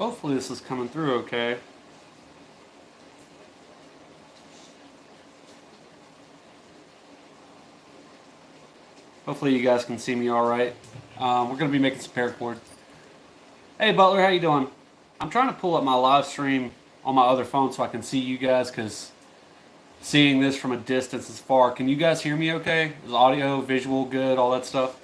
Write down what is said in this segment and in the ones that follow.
Hopefully this is coming through okay. Hopefully you guys can see me all right. We're going to be making some paracord. Hey Butler, how you doing? I'm trying to pull up my live stream on my other phone so I can see you guys, because seeing this from a distance is far. Can you guys hear me okay? Is audio, visual good, all that stuff?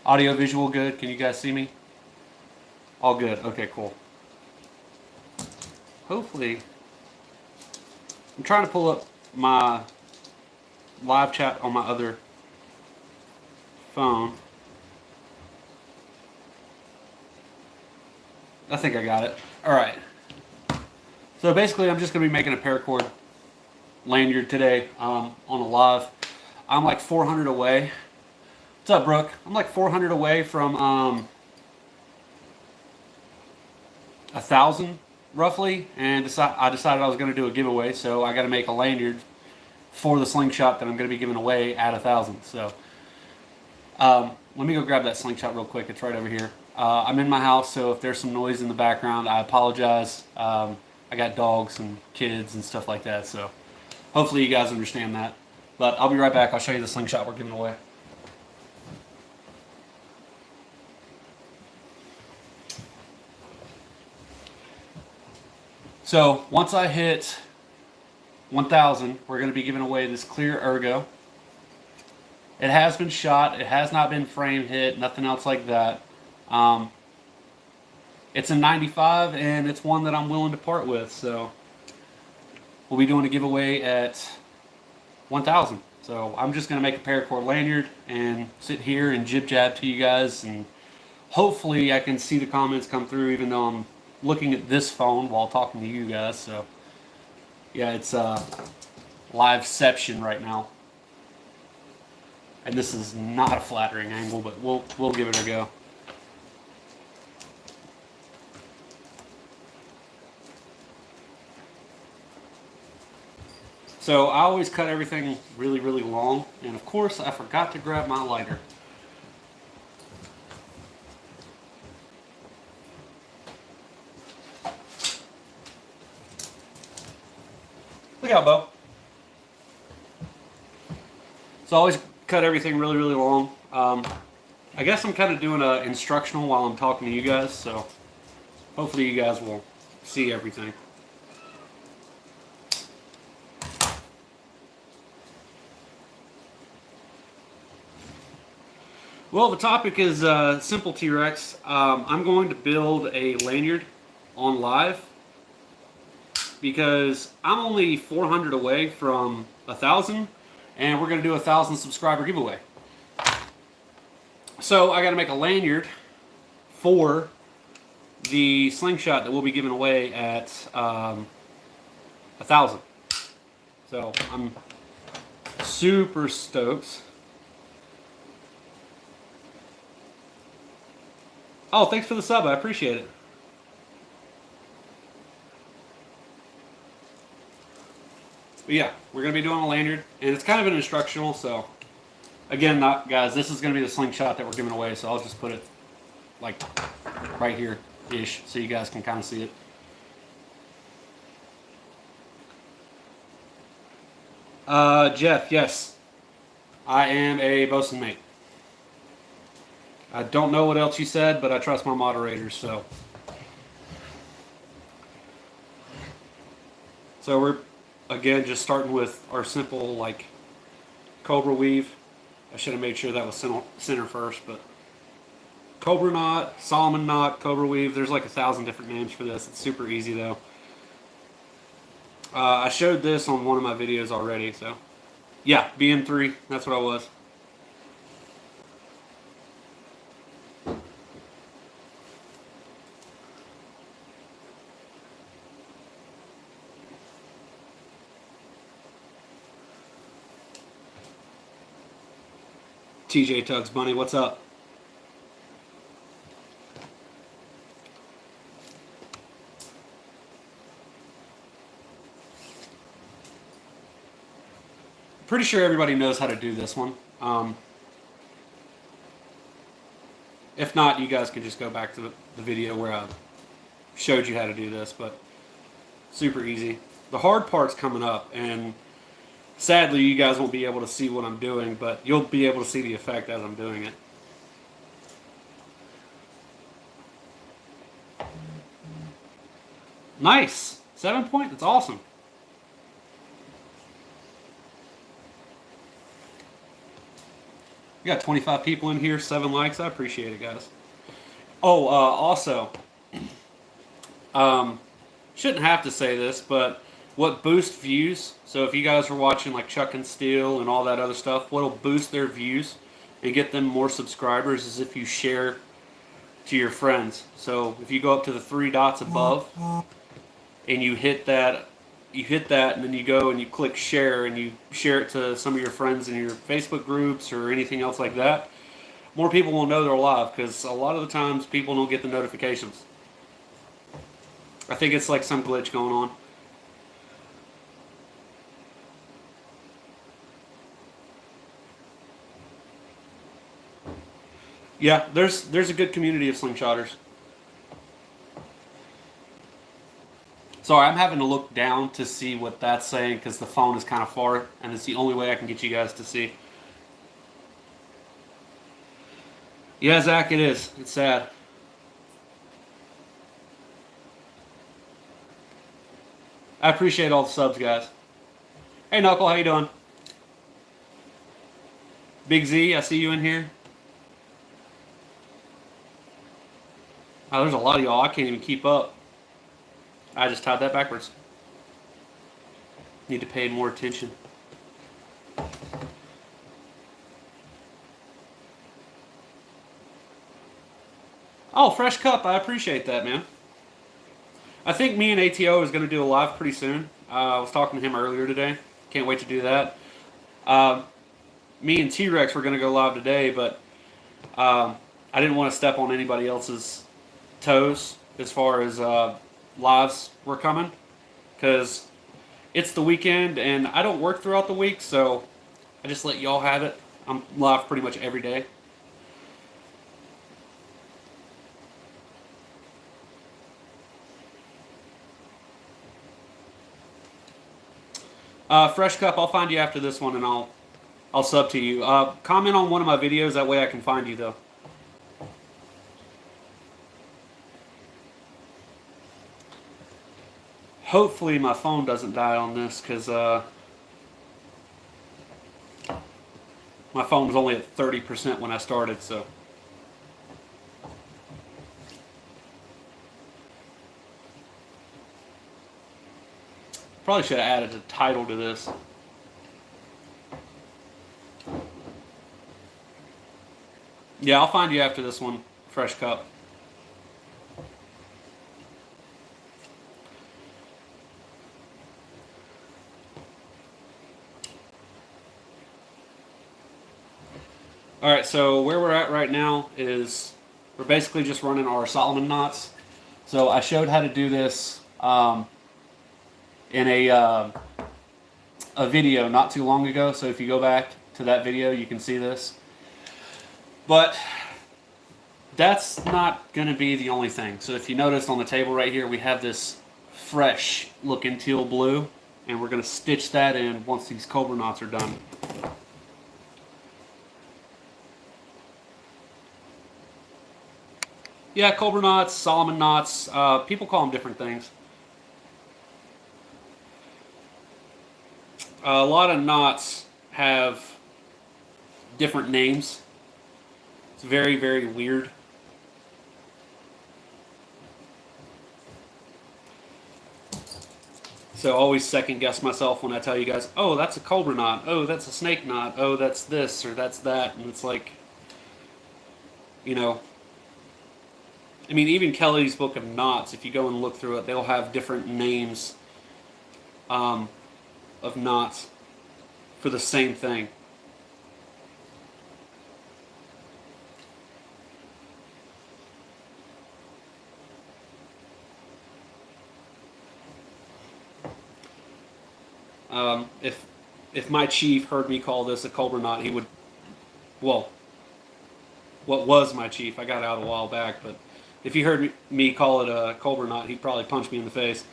Audio, visual good. Can you guys see me? All good. Okay, cool. Hopefully, I'm trying to pull up my live chat on my other phone. I think I got it. All right. So basically, I'm just going to be making a paracord lanyard today on a live. I'm like 400 away. What's up, Brooke? I'm like 400 away from 1,000 roughly, and I decided I was going to do a giveaway, so I got to make a lanyard for the slingshot that I'm going to be giving away at 1,000. So let me go grab that slingshot real quick. It's right over here. I'm in my house, so if there's some noise in the background, I apologize. I got dogs and kids and stuff like that, so hopefully you guys understand that. But I'll be right back. I'll show you the slingshot we're giving away. So once I hit 1,000, we're going to be giving away this clear ergo. It has been shot. It has not been frame hit. Nothing else like that. It's a 95, and it's one that I'm willing to part with. So we'll be doing a giveaway at 1,000. So I'm just going to make a paracord lanyard and sit here and jib jab to you guys, and hopefully I can see the comments come through, even though I'm looking at this phone while talking to you guys. So yeah, it's liveception right now, and this is not a flattering angle, but we'll give it a go. So I always cut everything really, really long, and of course I forgot to grab my lighter. Look out, Bo. So I always cut everything really, really long. I guess I'm kind of doing an instructional while I'm talking to you guys, so hopefully you guys will see everything. Well, the topic is simple, T-Rex. I'm going to build a lanyard on live because I'm only 400 away from 1,000, and we're going to do a 1,000 subscriber giveaway. So I got to make a lanyard for the slingshot that we'll be giving away at 1,000. So I'm super stoked. Oh, thanks for the sub. I appreciate it. But yeah, we're going to be doing a lanyard, and it's kind of an instructional, so again, guys, this is going to be the slingshot that we're giving away, so I'll just put it like right here-ish so you guys can kind of see it. Jeff, yes, I am a bosun mate. I don't know what else you said, but I trust my moderators, so. So we're, again, just starting with our simple, like, cobra weave. I should have made sure that was center first, but cobra knot, Solomon knot, cobra weave. There's like 1,000 different names for this. It's super easy, though. I showed this on one of my videos already, so. Yeah, BM3, that's what I was. TJ Tugs Bunny, what's up? Pretty sure everybody knows how to do this one. If not, you guys can just go back to the video where I showed you how to do this, but super easy. The hard part's coming up, and sadly you guys won't be able to see what I'm doing, but you'll be able to see the effect as I'm doing it. Nice! 7 point? That's awesome. We got 25 people in here, 7 likes. I appreciate it, guys. Oh, also, shouldn't have to say this, but what boosts views, so if you guys are watching like Chuck and Steel and all that other stuff, what'll boost their views and get them more subscribers is if you share to your friends. So if you go up to the 3 dots above and you hit that, and then you go and you click share and you share it to some of your friends in your Facebook groups or anything else like that, more people will know they're live, because a lot of the times people don't get the notifications. I think it's like some glitch going on. Yeah, there's a good community of slingshotters. Sorry, I'm having to look down to see what that's saying because the phone is kind of far, and it's the only way I can get you guys to see. Yeah, Zach, it is. It's sad. I appreciate all the subs, guys. Hey, Knuckle, how you doing? Big Z, I see you in here. Oh, there's a lot of y'all. I can't even keep up. I just tied that backwards. Need to pay more attention. Oh, Fresh Cup. I appreciate that, man. I think me and ATO is going to do a live pretty soon. I was talking to him earlier today. Can't wait to do that. Me and T-Rex were going to go live today, but I didn't want to step on anybody else's toes as far as lives were coming, because it's the weekend and I don't work throughout the week, so I just let y'all have it. I'm live pretty much every day. Fresh Cup, I'll find you after this one and I'll sub to you. Comment on one of my videos, that way I can find you though. Hopefully my phone doesn't die on this, because my phone was only at 30% when I started, so. Probably should have added a title to this. Yeah, I'll find you after this one, Fresh Cup. Alright, so where we're at right now is we're basically just running our Solomon knots. So I showed how to do this in a video not too long ago. So if you go back to that video, you can see this. But that's not going to be the only thing. So if you notice on the table right here, we have this fresh looking teal blue, and we're going to stitch that in once these cobra knots are done. Yeah, cobra knots, Solomon knots, people call them different things. A lot of knots have different names. It's very, very weird. So I always second guess myself when I tell you guys, oh, that's a cobra knot, oh, that's a snake knot, oh, that's this or that's that. And it's like, you know, I mean, even Kelly's Book of Knots, if you go and look through it, they'll have different names of knots for the same thing. if my chief heard me call this a cobra knot, he would, well, what was my chief, I got out a while back, but if he heard me call it a cobra knot, he'd probably punch me in the face.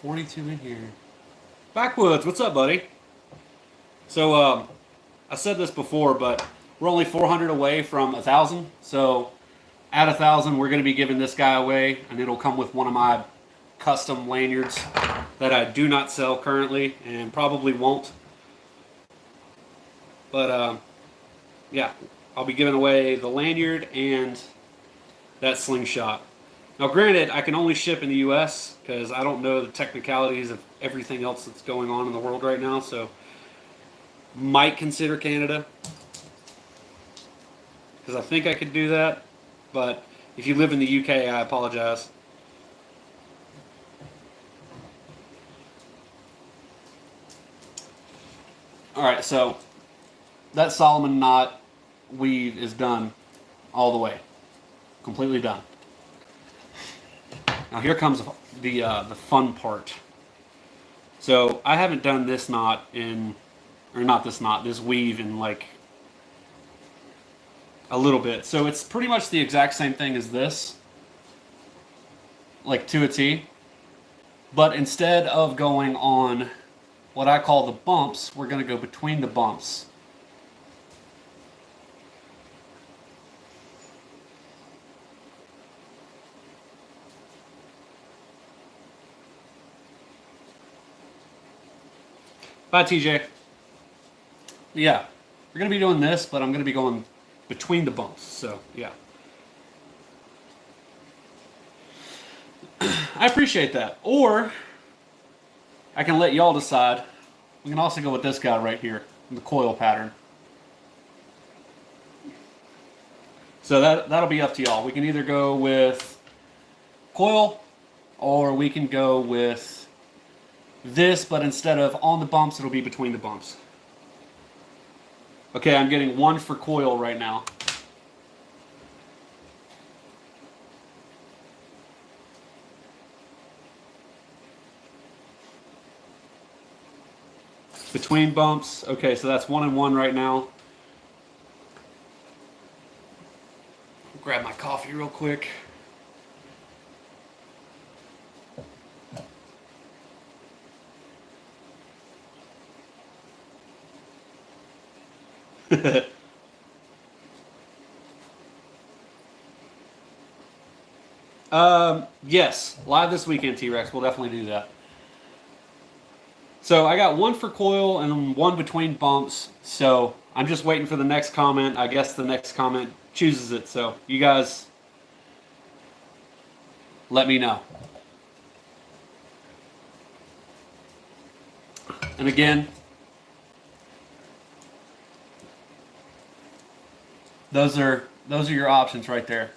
$42 in here. Backwoods, what's up, buddy? So, I said this before, but we're only 400 away from 1,000. So, at 1,000, we're going to be giving this guy away, and it'll come with one of my custom lanyards that I do not sell currently, and probably won't. But, yeah, I'll be giving away the lanyard and that slingshot. Now, granted, I can only ship in the U.S. because I don't know the technicalities of everything else that's going on in the world right now, so might consider Canada because I think I could do that, but if you live in the UK, I apologize. Alright, so that Solomon knot weave is done all the way. Completely done. Now here comes the fun part. So I haven't done this knot in, or not this knot, this weave in like a little bit. So it's pretty much the exact same thing as this, like to a T. But instead of going on what I call the bumps, we're going to go between the bumps. Bye, TJ. Yeah, we're going to be doing this, but I'm going to be going between the bumps, so yeah. I appreciate that. Or I can let y'all decide. We can also go with this guy right here, the coil pattern. So that'll be up to y'all. We can either go with coil, or we can go with this, but instead of on the bumps, it'll be between the bumps. Okay, I'm getting one for coil right now. Between bumps. Okay, so that's 1 and 1 right now. Grab my coffee real quick. Yes, live this weekend, T-Rex. We'll definitely do that. So I got one for coil and one between bumps. So I'm just waiting for the next comment. I guess the next comment chooses it. So you guys let me know. And again, those are your options right there.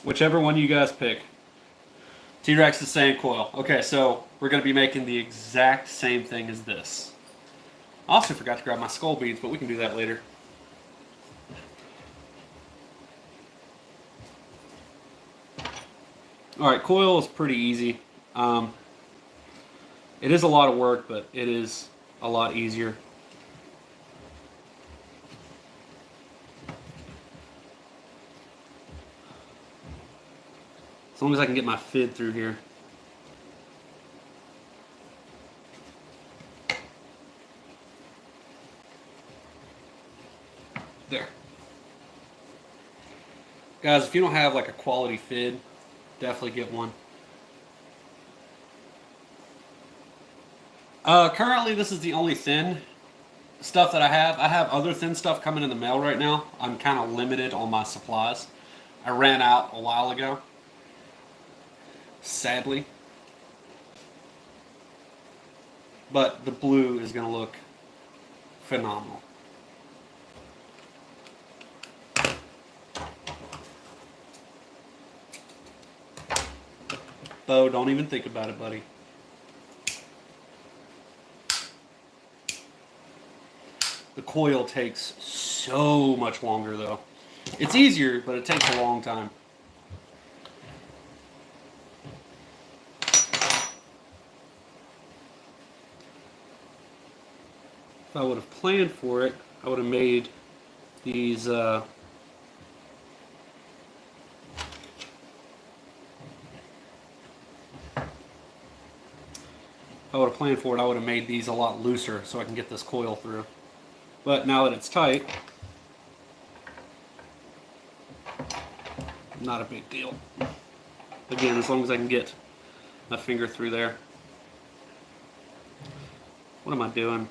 Whichever one you guys pick. T-Rex is saying coil. Okay, so we're going to be making the exact same thing as this. I also forgot to grab my skull beads, but we can do that later. Alright, coil is pretty easy. It is a lot of work, but it is a lot easier. As long as I can get my fid through here. There. Guys, if you don't have like a quality fid, definitely get one. Currently, this is the only thin stuff that I have. I have other thin stuff coming in the mail right now. I'm kind of limited on my supplies. I ran out a while ago. Sadly. But the blue is going to look phenomenal. Bo, don't even think about it, buddy. The coil takes so much longer though. It's easier, but it takes a long time. If I would have planned for it, I would have made these I would have planned for it, I would have made these a lot looser so I can get this coil through. But now that it's tight, not a big deal. Again, as long as I can get my finger through there. What am I doing?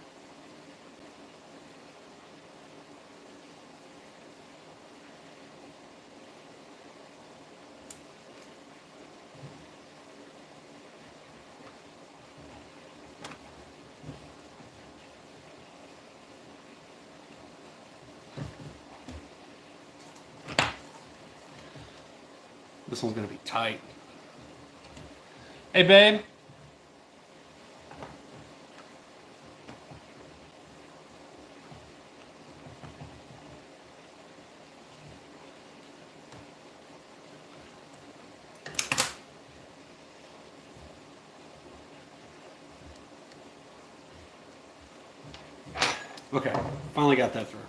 This one's gonna be tight. Hey, babe. Okay, finally got that through.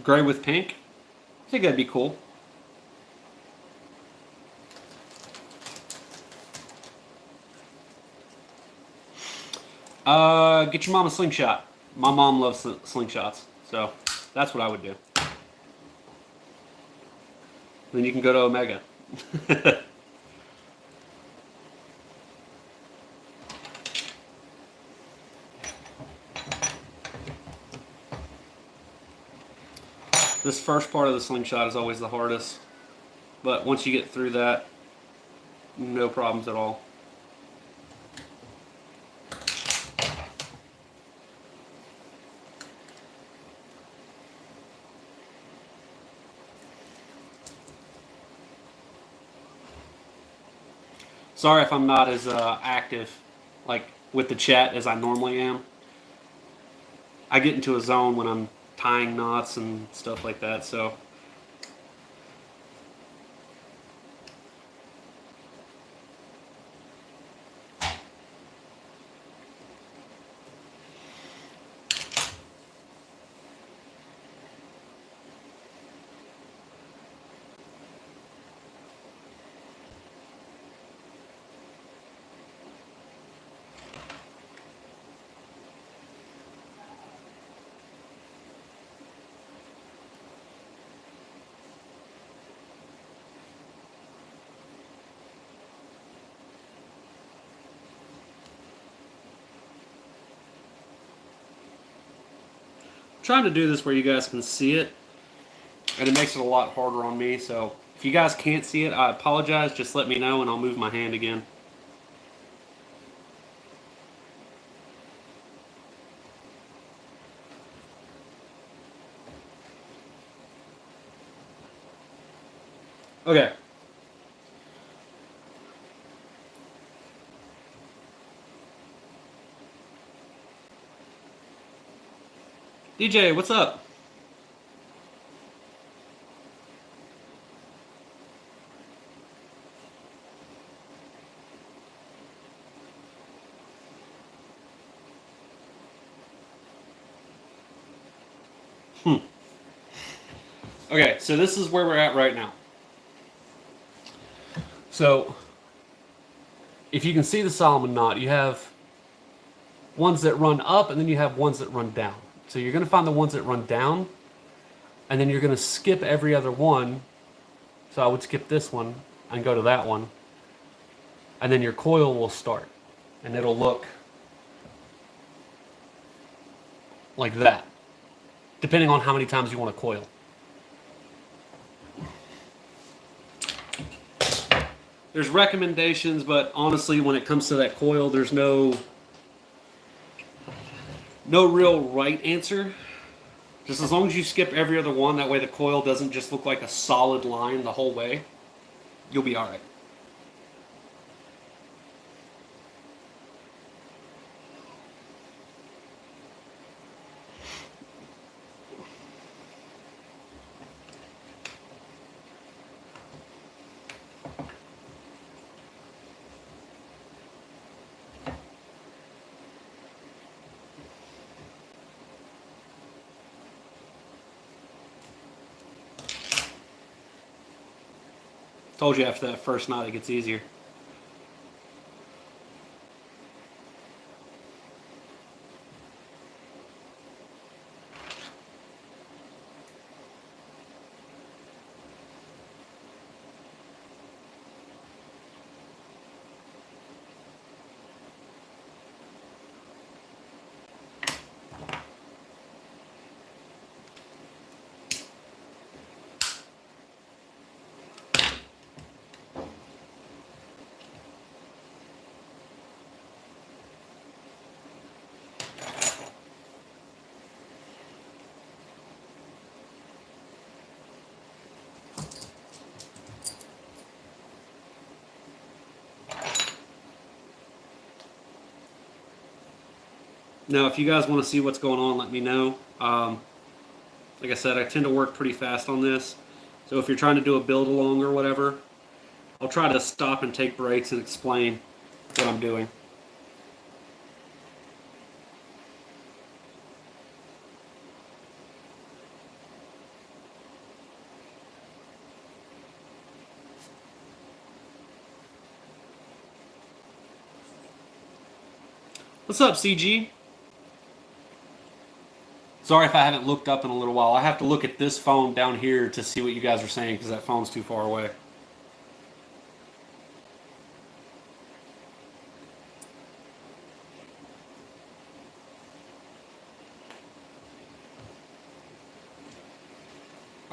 Gray with pink? I think that'd be cool. Get your mom a slingshot. My mom loves slingshots, so that's what I would do. Then you can go to Omega. This first part of the slingshot is always the hardest, but once you get through that, no problems at all. Sorry if I'm not as active like with the chat as I normally am. I get into a zone when I'm tying knots and stuff like that, so trying to do this where you guys can see it, and it makes it a lot harder on me, so if you guys can't see it, I apologize. Just let me know and I'll move my hand again. Okay. DJ, what's up? Okay, so this is where we're at right now. So, if you can see the Solomon knot, you have ones that run up and then you have ones that run down. So you're going to find the ones that run down, and then you're going to skip every other one. So I would skip this one and go to that one, and then your coil will start, and it'll look like that, depending on how many times you want to coil. There's recommendations, but honestly, when it comes to that coil, there's no real right answer. Just as long as you skip every other one, that way the coil doesn't just look like a solid line the whole way, you'll be alright. Told you after that first knot it gets easier. Now, if you guys want to see what's going on, let me know. Like I said, I tend to work pretty fast on this. So if you're trying to do a build along or whatever, I'll try to stop and take breaks and explain what I'm doing. What's up, CG? Sorry if I haven't looked up in a little while. I have to look at this phone down here to see what you guys are saying because that phone's too far away.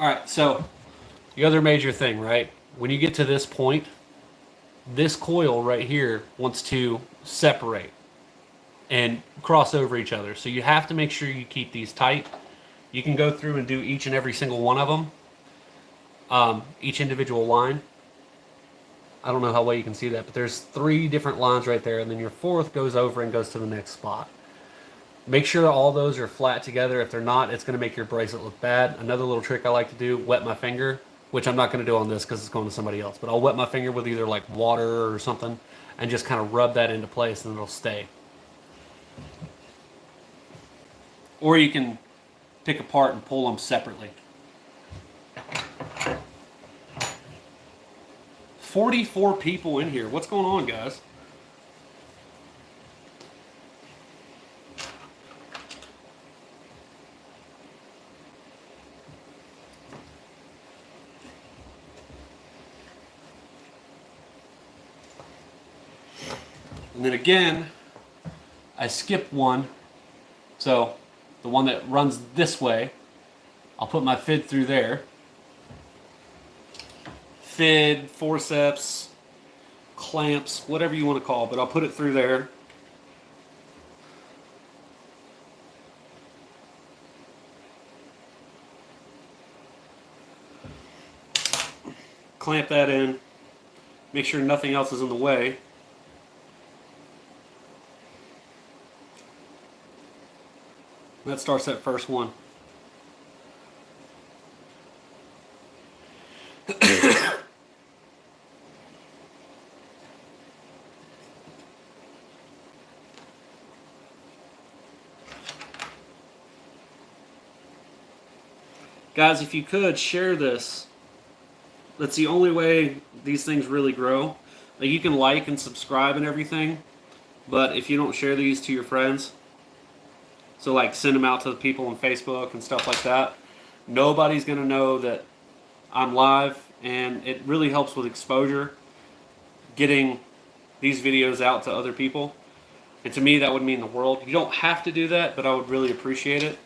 Alright, so the other major thing, right? When you get to this point, this coil right here wants to separate and cross over each other. So you have to make sure you keep these tight. You can go through and do each and every single one of them, each individual line. I don't know how well you can see that, but there's 3 different lines right there, and then your 4th goes over and goes to the next spot. Make sure that all those are flat together. If they're not, it's going to make your bracelet look bad. Another little trick I like to do, wet my finger, which I'm not going to do on this because it's going to somebody else, but I'll wet my finger with either like water or something and just kind of rub that into place and it'll stay. Or you can pick apart and pull them separately. 44 people in here. What's going on, guys? And then again, I skip one. So the one that runs this way, I'll put my fid through there. Fid, forceps, clamps, whatever you want to call it, but I'll put it through there. Clamp that in. Make sure nothing else is in the way. That starts that first one. Guys, if you could, share this. That's the only way these things really grow. Like, you can like and subscribe and everything, but if you don't share these to your friends, so like send them out to the people on Facebook and stuff like that, nobody's going to know that I'm live, and it really helps with exposure, getting these videos out to other people. And to me, that would mean the world. You don't have to do that, but I would really appreciate it.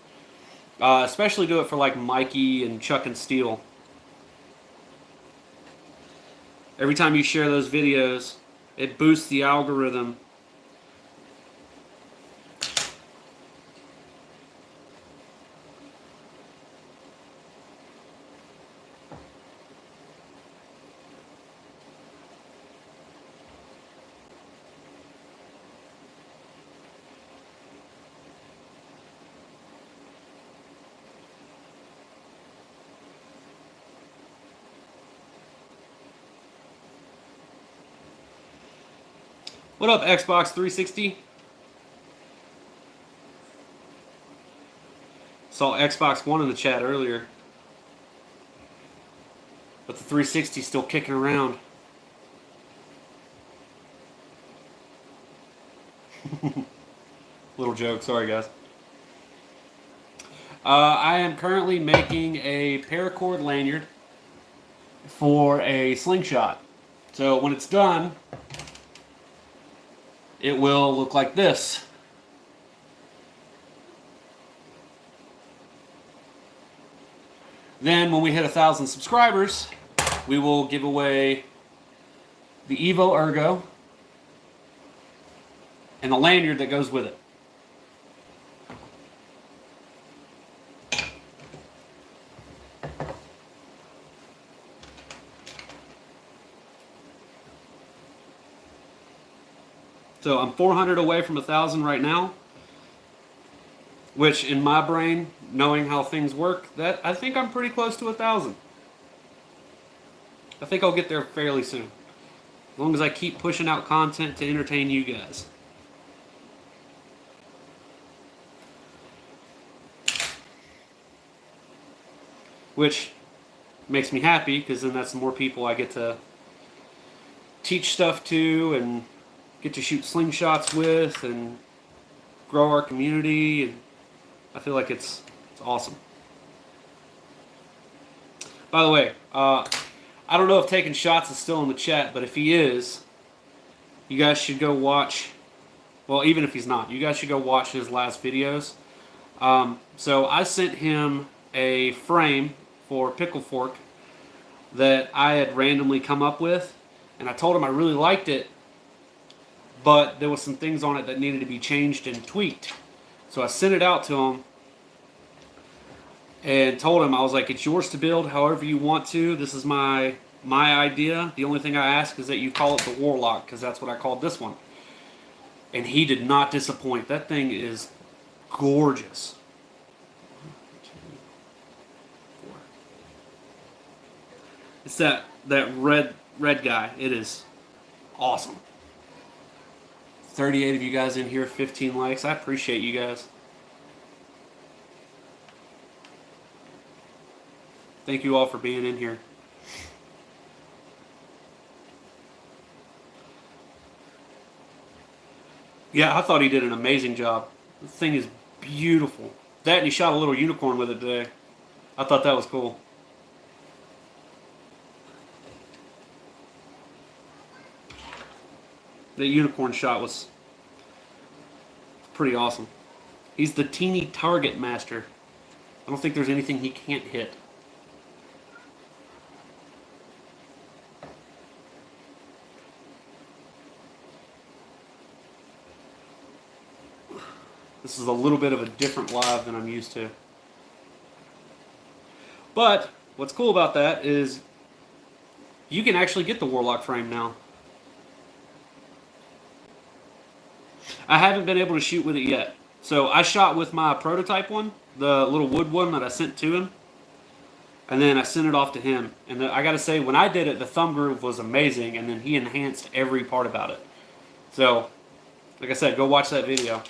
Especially do it for like Mikey and Chuck and Steel. Every time you share those videos, it boosts the algorithm. What up, Xbox 360? Saw Xbox One in the chat earlier. But the 360 still kicking around. Little joke, sorry guys. I am currently making a paracord lanyard for a slingshot. So when it's done, it will look like this. Then when we hit 1,000 subscribers, we will give away the Evo Ergo and the lanyard that goes with it. So I'm 400 away from 1,000 right now, which in my brain, knowing how things work, that I think I'm pretty close to 1,000. I think I'll get there fairly soon, as long as I keep pushing out content to entertain you guys. Which makes me happy, because then that's more people I get to teach stuff to and get to shoot slingshots with and grow our community, and I feel like it's awesome. By the way, I don't know if Taking Shots is still in the chat, but if he is, you guys should go watch, well, even if he's not, you guys should go watch his last videos. So I sent him a frame for pickle fork that I had randomly come up with, and I told him I really liked it, but there was some things on it that needed to be changed and tweaked. So I sent it out to him and told him, I was like, it's yours to build however you want to. This is my idea. The only thing I ask is that you call it the Warlock, because that's what I called this one. And he did not disappoint. That thing is gorgeous. 1, 2, 4. It's that red guy. It is awesome. 38 of you guys in here, 15 likes. I appreciate you guys. Thank you all for being in here. Yeah, I thought he did an amazing job. The thing is beautiful. That, and he shot a little unicorn with it today. I thought that was cool. The unicorn shot was pretty awesome. He's the teeny target master. I don't think there's anything he can't hit. This is a little bit of a different live than I'm used to. But what's cool about that is you can actually get the Warlock frame now. I haven't been able to shoot with it yet. So I shot with my prototype one, the little wood one that I sent to him. And then I sent it off to him. And I gotta say, when I did it, the thumb groove was amazing, and then he enhanced every part about it. So, like I said, go watch that video.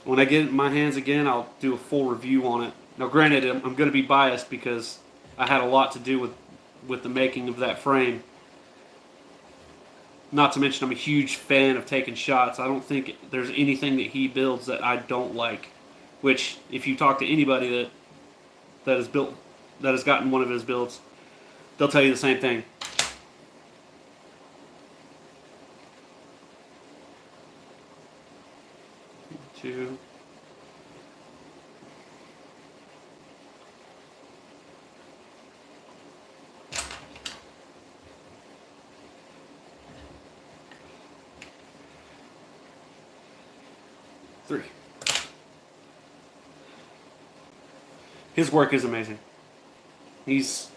When I get it in my hands again, I'll do a full review on it. Now granted, I'm going to be biased because I had a lot to do with the making of that frame. Not to mention I'm a huge fan of Taking Shots. I don't think there's anything that he builds that I don't like. Which, if you talk to anybody that has gotten one of his builds, they'll tell you the same thing. Two. 3. His work is amazing. He's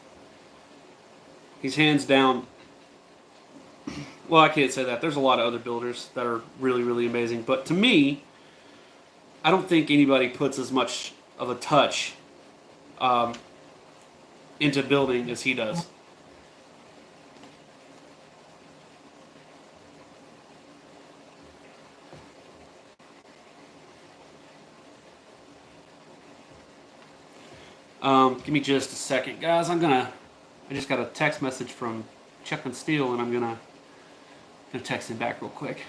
hands down. Well, I can't say that. There's a lot of other builders that are really, really amazing. But to me, I don't think anybody puts as much of a touch into building as he does. Give me just a second, guys. I just got a text message from Chuck and Steel, and I'm gonna text him back real quick.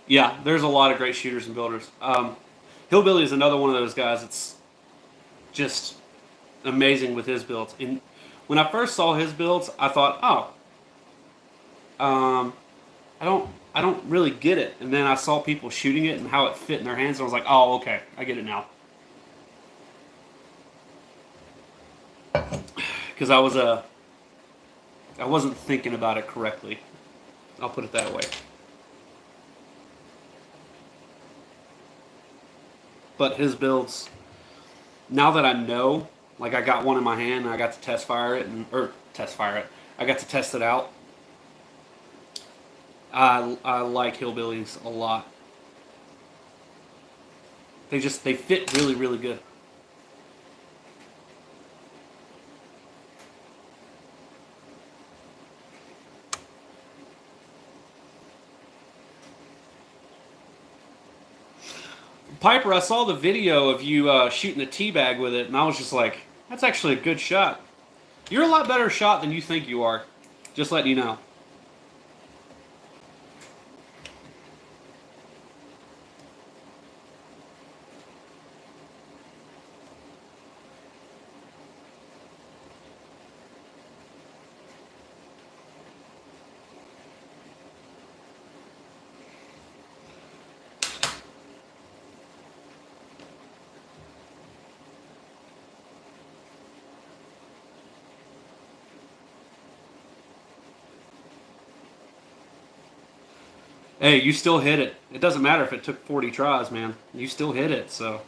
Yeah, there's a lot of great shooters and builders. Hillbilly is another one of those guys that's just amazing with his builds. And when I first saw his builds, I thought, I don't really get it. And then I saw people shooting it and how it fit in their hands, and I was like, oh, okay, I get it now. Because I wasn't thinking about it correctly. I'll put it that way. But his builds, now that I know, like I got one in my hand and I got to test fire it, I got to test it out. I like Hillbillies a lot. They fit really, really good. Piper, I saw the video of you shooting the teabag with it, and I was just like, that's actually a good shot. You're a lot better shot than you think you are. Just letting you know. Hey, you still hit it. It doesn't matter if it took 40 tries, man. You still hit it, so.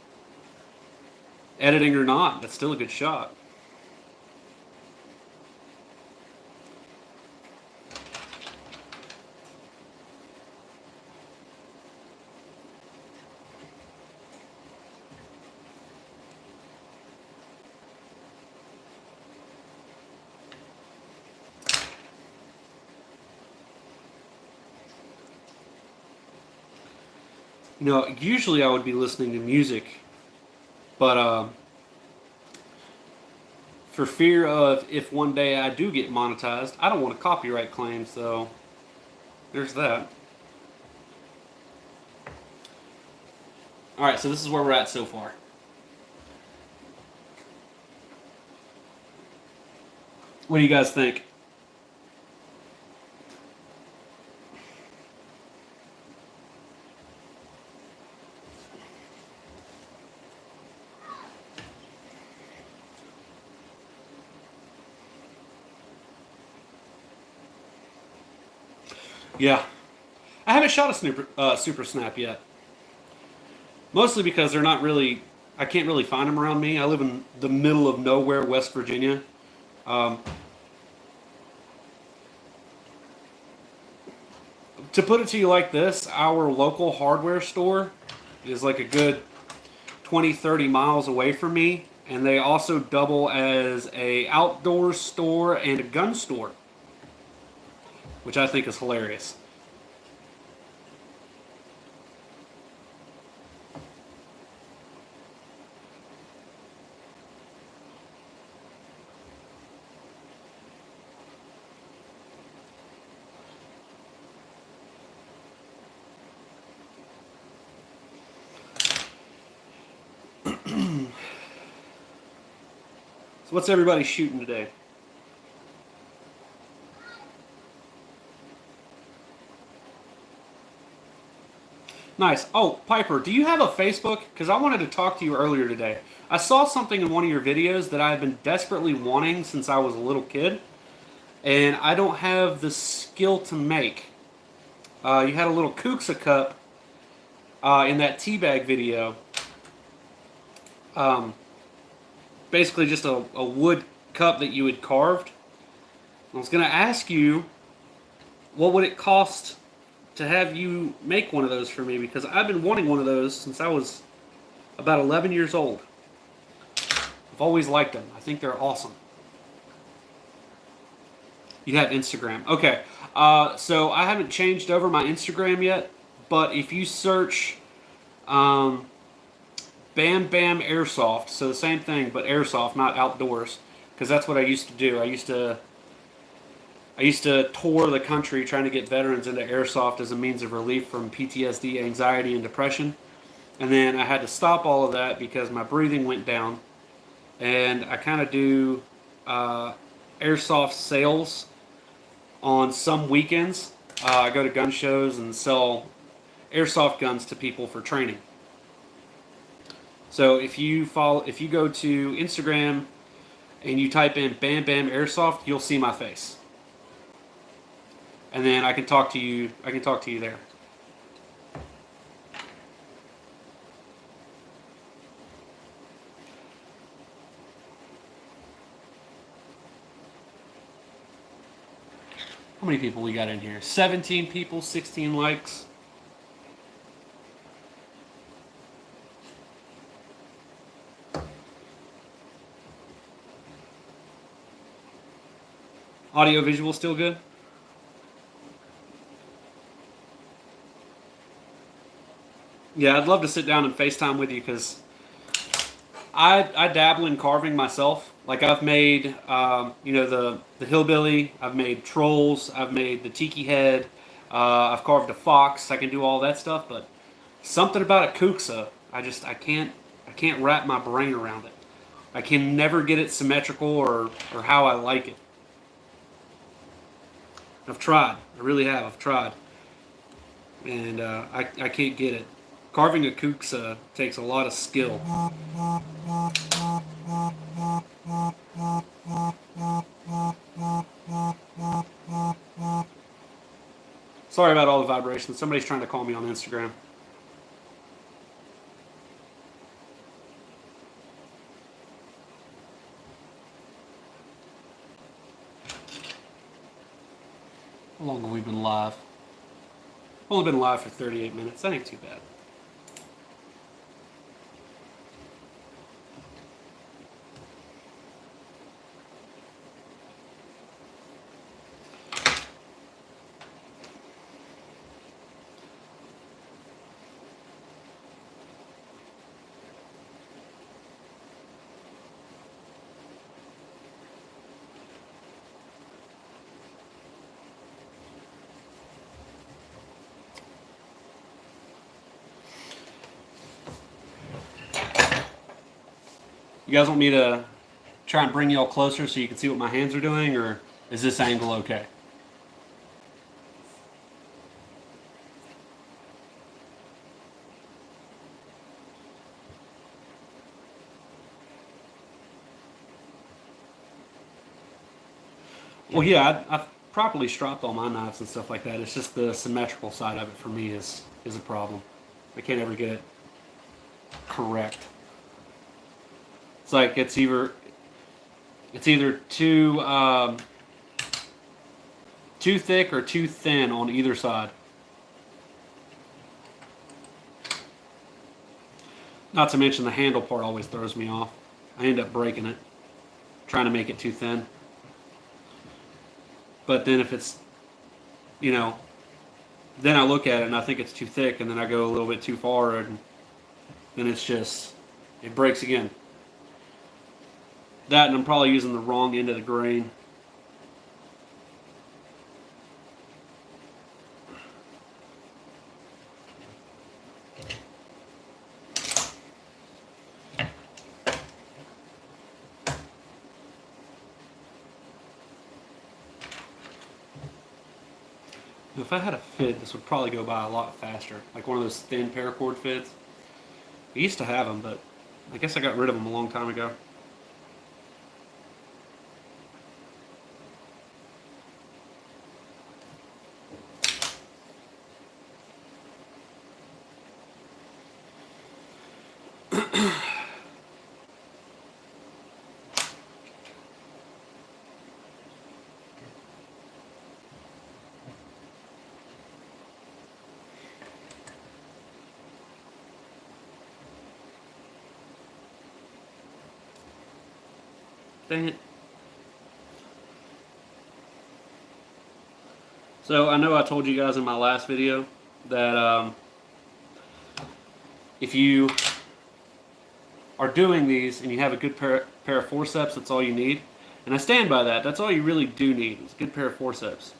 Editing or not, that's still a good shot. You know, usually I would be listening to music, but for fear of if one day I do get monetized, I don't want a copyright claim, so there's that. Alright, so this is where we're at so far. What do you guys think? Yeah. I haven't shot a super snap yet. Mostly because they're not really, I can't really find them around me. I live in the middle of nowhere, West Virginia. To put it to you like this, our local hardware store is like a good 20, 30 miles away from me. And they also double as a outdoor store and a gun store, which I think is hilarious. So what's everybody shooting today? Nice. Oh, Piper, do you have a Facebook? Because I wanted to talk to you earlier today. I saw something in one of your videos that I've been desperately wanting since I was a little kid, and I don't have the skill to make. You had a little Kuxa cup in that teabag video. Um, Basically just a wood cup that you had carved. I was going to ask you, what would it cost to have you make one of those for me? Because I've been wanting one of those since I was about 11 years old. I've always liked them. I think they're awesome. You have Instagram. Okay. So I haven't changed over my Instagram yet, but if you search Bam Bam Airsoft, so the same thing, but airsoft, not outdoors, because that's what I used to do. I used to tour the country trying to get veterans into airsoft as a means of relief from PTSD, anxiety, and depression. And then I had to stop all of that because my breathing went down. And I kind of do airsoft sales on some weekends. I go to gun shows and sell airsoft guns to people for training. So if you go to Instagram and you type in Bam Bam Airsoft, you'll see my face. And then I can talk to you there. How many people we got in here? 17 people, 16 likes. Audio visual still good? Yeah, I'd love to sit down and FaceTime with you because I dabble in carving myself. Like I've made, the hillbilly. I've made trolls. I've made the tiki head. I've carved a fox. I can do all that stuff, but something about a kuksa, I can't wrap my brain around it. I can never get it symmetrical or how I like it. I've tried. I really have. I've tried, and I can't get it. Carving a kuksa takes a lot of skill. Sorry about all the vibrations. Somebody's trying to call me on Instagram. How long have we been live? Only been live for 38 minutes. That ain't too bad. You guys want me to try and bring y'all closer so you can see what my hands are doing, or is this angle okay? Well, yeah, I've properly stropped all my knives and stuff like that. It's just the symmetrical side of it for me is a problem. I can't ever get it correct. It's like it's either too thick or too thin on either side. Not to mention the handle part always throws me off. I end up breaking it, trying to make it too thin. But then if it's, then I look at it and I think it's too thick, and then I go a little bit too far, and then it breaks again. That, and I'm probably using the wrong end of the grain. If I had a fid, this would probably go by a lot faster. Like one of those thin paracord fids. I used to have them, but I guess I got rid of them a long time ago. Dang it. So I know I told you guys in my last video that if you are doing these and you have a good pair of forceps, that's all you need. And I stand by that. That's all you really do need is a good pair of forceps.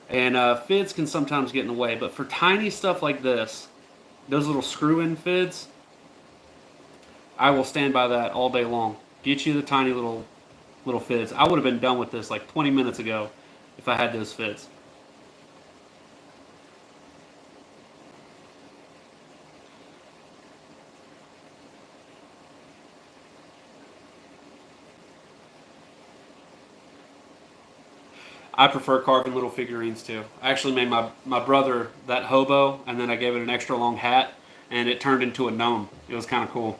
And fids can sometimes get in the way, but for tiny stuff like this, those little screw-in fids, I will stand by that all day long. Get you the tiny little fids. I would have been done with this like 20 minutes ago if I had those fids. I prefer carving little figurines too. I actually made my brother that hobo, and then I gave it an extra long hat, and it turned into a gnome. It was kind of cool.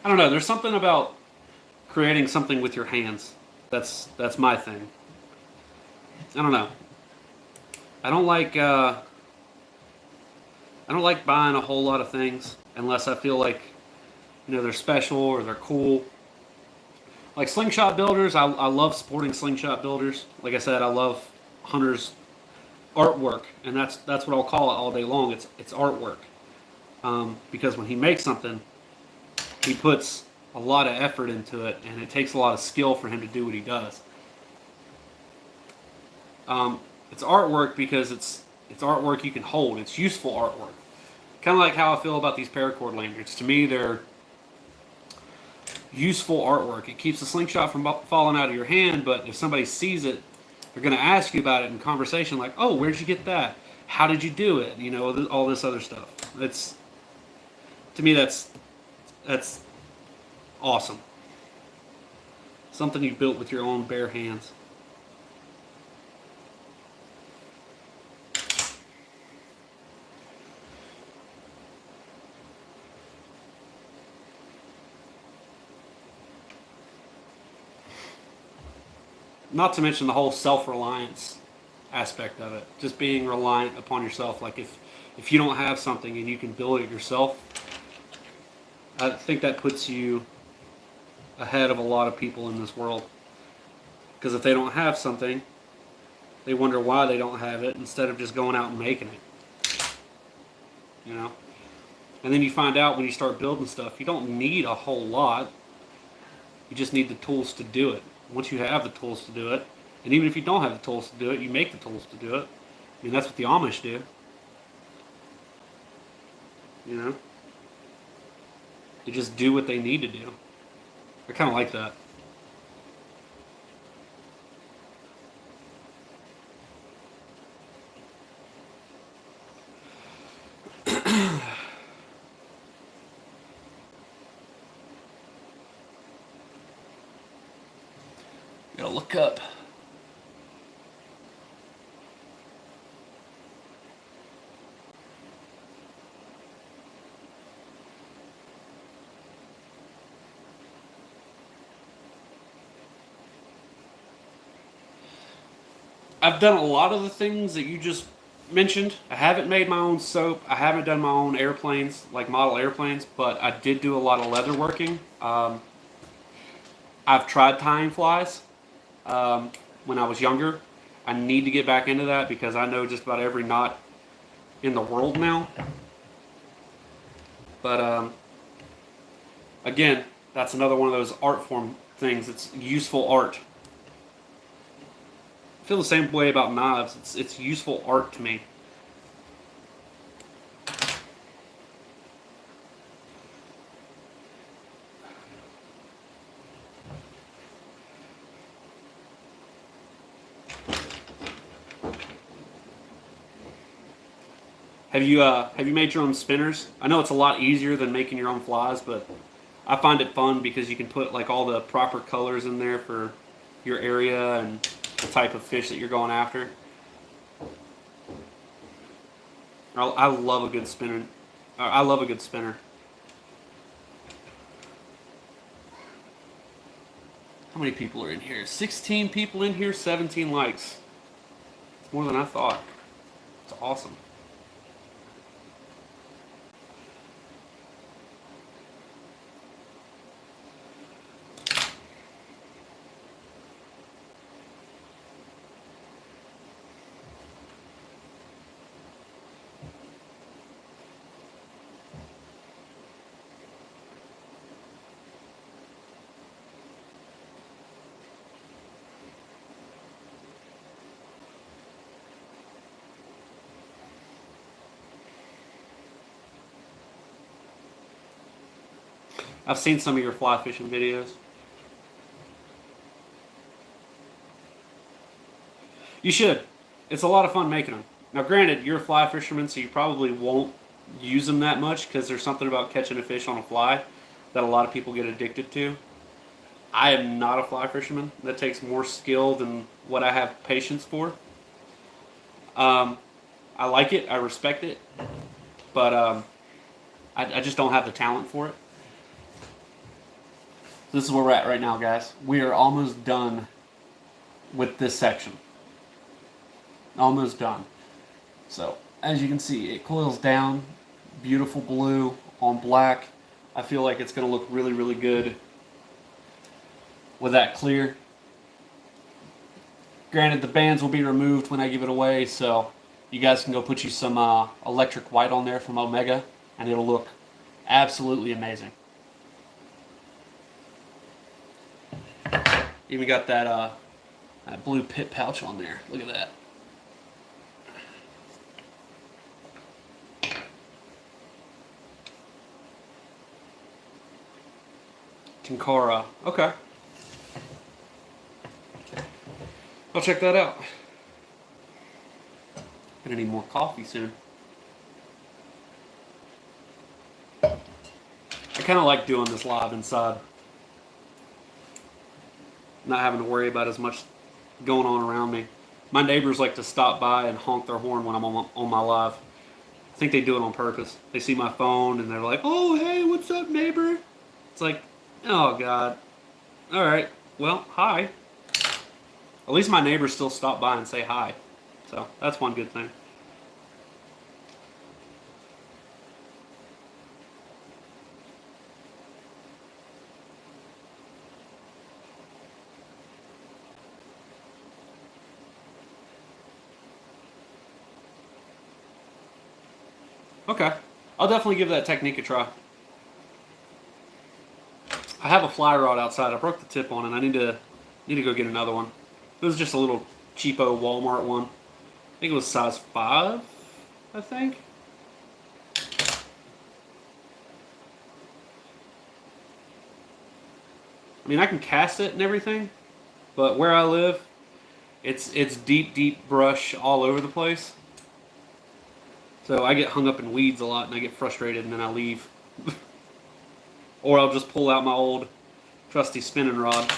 I don't know. There's something about creating something with your hands. That's my thing. I don't know. I don't like buying a whole lot of things unless I feel like, you know, they're special or they're cool. Like slingshot builders, I love supporting slingshot builders. Like I said, I love Hunter's artwork, and that's what I'll call it all day long. It's artwork, because when he makes something, he puts a lot of effort into it, and it takes a lot of skill for him to do what he does. It's artwork because it's artwork you can hold. It's useful artwork. Kind of like how I feel about these paracord lanyards. To me, they're useful artwork. It keeps the slingshot from falling out of your hand, but if somebody sees it, they're going to ask you about it in conversation, like, "Oh, where'd you get that? How did you do it?" You know, all this other stuff. To me, that's awesome. Something you built with your own bare hands. Not to mention the whole self-reliance aspect of it. Just being reliant upon yourself. Like if you don't have something and you can build it yourself, I think that puts you ahead of a lot of people in this world. Because if they don't have something, they wonder why they don't have it instead of just going out and making it. You know? And then you find out when you start building stuff, you don't need a whole lot. You just need the tools to do it. Once you have the tools to do it, and even if you don't have the tools to do it, you make the tools to do it. I mean, that's what the Amish do. You know? They just do what they need to do. I kind of like that. Gotta look up. I've done a lot of the things that you just mentioned. I haven't made my own soap. I haven't done my own airplanes, like model airplanes, but I did do a lot of leather working. I've tried tying flies when I was younger. I need to get back into that because I know just about every knot in the world now. But again, that's another one of those art form things. It's useful art. I feel the same way about knives. It's useful art to me. Have you made your own spinners? I know it's a lot easier than making your own flies, but I find it fun because you can put like all the proper colors in there for your area and the type of fish that you're going after. I love a good spinner. I love a good spinner. How many people are in here? 16 people in here, 17 likes. It's more than I thought. It's awesome. I've seen some of your fly fishing videos. You should. It's a lot of fun making them. Now, granted, you're a fly fisherman, so you probably won't use them that much because there's something about catching a fish on a fly that a lot of people get addicted to. I am not a fly fisherman. That takes more skill than what I have patience for. I like it. I respect it. But I just don't have the talent for it. This is where we're at right now, guys. We are almost done with this section. Almost done. So, as you can see, it coils down. Beautiful blue on black. I feel like it's going to look really, really good with that clear. Granted, the bands will be removed when I give it away, so you guys can go put you some electric white on there from Omega, and it'll look absolutely amazing. Even got that blue pit pouch on there. Look at that. Tenkara. Okay. I'll check that out. Gonna need more coffee soon. I kind of like doing this live inside. Not having to worry about as much going on around me. My neighbors like to stop by and honk their horn when I'm on my live. I think they do it on purpose. They see my phone and they're like, "Oh, hey, what's up, neighbor?" It's like, oh, God. All right. Well, hi. At least my neighbors still stop by and say hi. So that's one good thing. Okay. I'll definitely give that technique a try. I have a fly rod outside. I broke the tip on it. I need to go get another one. It was just a little cheapo Walmart one. I think it was size 5, I think. I mean, I can cast it and everything, but where I live, it's deep, deep brush all over the place. So I get hung up in weeds a lot, and I get frustrated, and then I leave. Or I'll just pull out my old trusty spinning rod.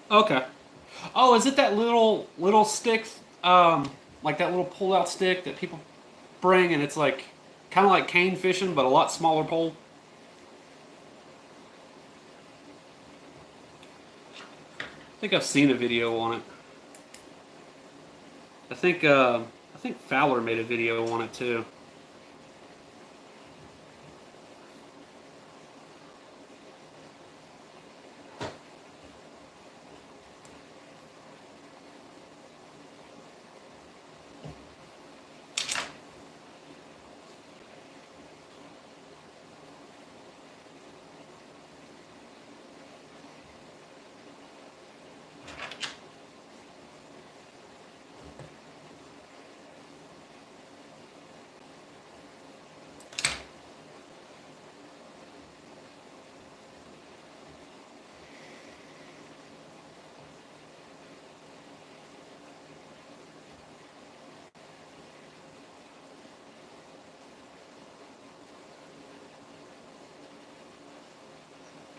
Okay. Oh, is it that little stick, like that little pull-out stick that people bring, and it's like kind of like cane fishing, but a lot smaller pole? I think I've seen a video on it. I think Fowler made a video on it too.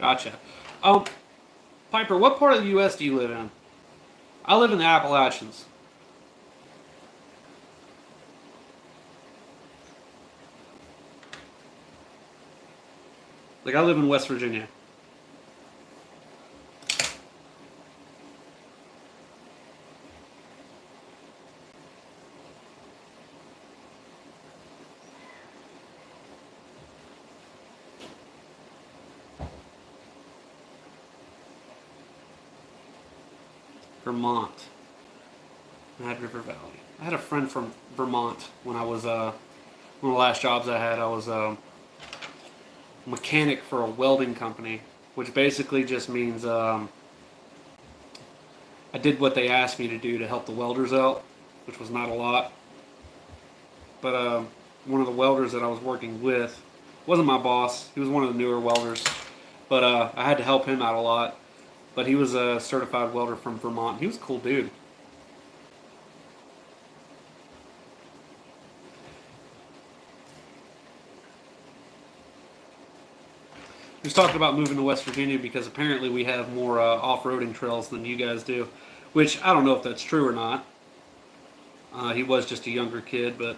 Gotcha. Um, Piper, what part of the U.S. do you live in? I live in the Appalachians. Like, I live in West Virginia. Vermont. Mad River Valley. I had a friend from Vermont when I was, one of the last jobs I had, I was a mechanic for a welding company, which basically just means I did what they asked me to do to help the welders out, which was not a lot. But one of the welders that I was working with wasn't my boss. He was one of the newer welders, but I had to help him out a lot. But he was a certified welder from Vermont. He was a cool dude. He was talking about moving to West Virginia because apparently we have more off-roading trails than you guys do, which I don't know if that's true or not. He was just a younger kid, but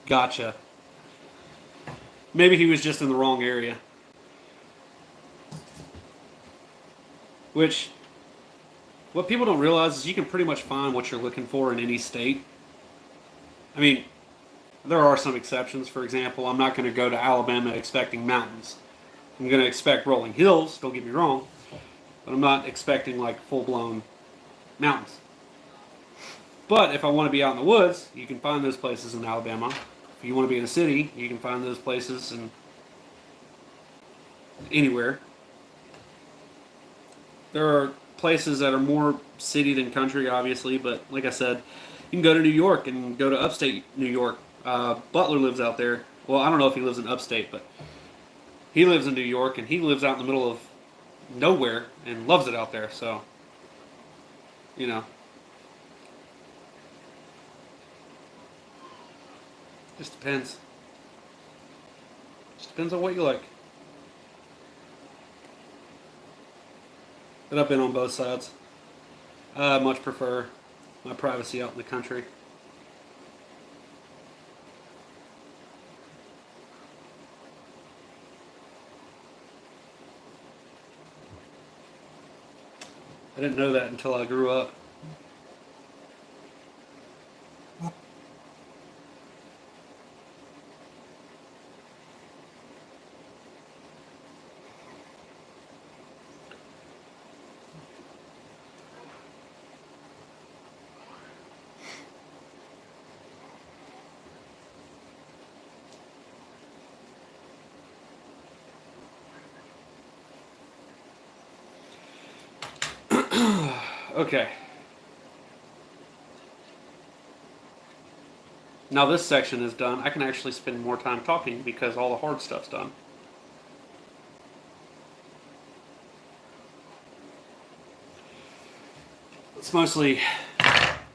gotcha. Maybe he was just in the wrong area. Which, what people don't realize is you can pretty much find what you're looking for in any state. I mean, there are some exceptions. For example, I'm not going to go to Alabama expecting mountains. I'm going to expect rolling hills, don't get me wrong, but I'm not expecting like full-blown mountains. But if I want to be out in the woods, you can find those places in Alabama. If you want to be in a city, you can find those places in anywhere. There are places that are more city than country, obviously, but like I said, you can go to New York and go to upstate New York. Butler lives out there. Well, I don't know if he lives in upstate, but he lives in New York, and he lives out in the middle of nowhere and loves it out there, so, you know. Just depends. Just depends on what you like. But I've been on both sides. I much prefer my privacy out in the country. I didn't know that until I grew up. Okay. Now this section is done. I can actually spend more time talking because all the hard stuff's done. It's mostly